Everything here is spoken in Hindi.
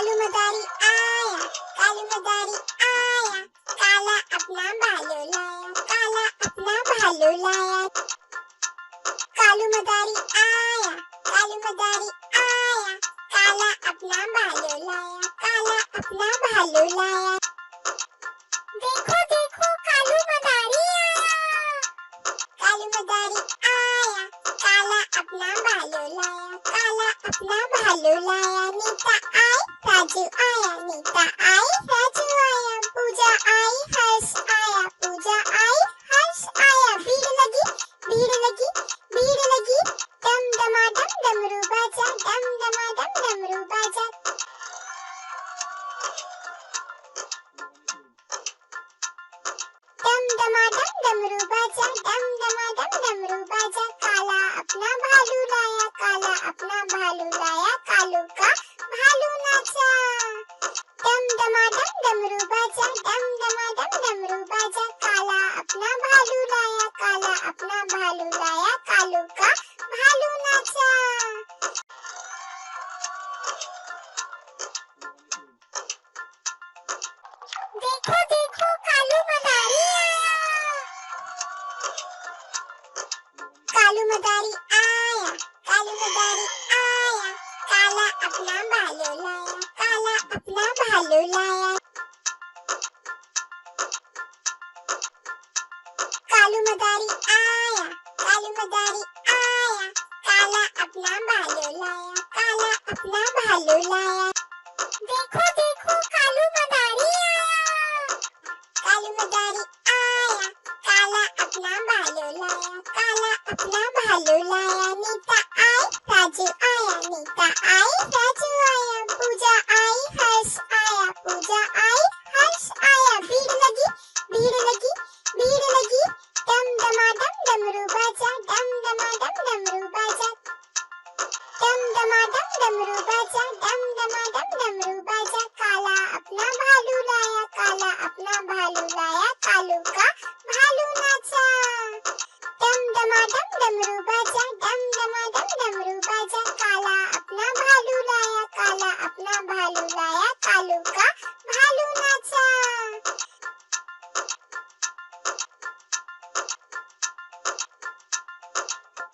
कालू मदारी आया, कालू मदारी आया, काला अपना भालू लाया, काला अपना भालू लाया। कालू मदारी आया, कालू मदारी आया, काला अपना भालू लाया, काला अपना भालू लाया। देखो देखो कालू मदारी आया, कालू मदारी आया, काला अपना भालू लाया, काला अपना भालू लाया। नीता आई, राजू आया, नीता आई, राजू आया, पूजा आई, हर्ष आया, पूजा आई, हर्ष आया। भीड़ लगी, भीड़ लगी, भीड़ लगी, डम डमाडम डमरू बाजा, डम डमाडम डमरू बाजा। डम डमाडम डमरू बाजा, डम डमाडम डमरू बाजा। काला अपना भालू लाया, काला अपना भालू लाया, कालू का भालू नाचा। डम डमाडम डमरू बाजा, डम डमाडम डमरू बाजा। काला अपना भालू लाया, काला अपना भालू लाया, कालू का भालू नाचा। देखो देखो कालू मदारी आया, कालू मदारी आया, कालू मदारी आया, काला अपना भालू लाया, काला अपना भालू लाया। कालू मदारी आया, कालू मदारी आया, काला अपना भालू लाया, काला अपना भालू लाया। देखो देखो कालू मदारी आया, कालू मदारी आया, काला अपना भालू लाया, काला अपना भालू लाया। नीता आई, राजू आया, नीता आई, राजू आया, पूजा आई, हर्ष आया, पूजा आई, हर्ष आया। भीड़ लगी, भीड़ लगी, भीड़ लगी, डम डमाडम डमरू बाजा, डम डमाडम डमरू बाजा। डम डमाडम डमरू बाजा, डम डमाडम डमरू बाजा। काला अपना भालू लाया, काला अपना भालू लाया, कालू का भालू नाचा। डम डमाडम डमरू बाजा, डम डमाडम डमरू बाजा। काला अपना भालू लाया, काला अपना भालू लाया।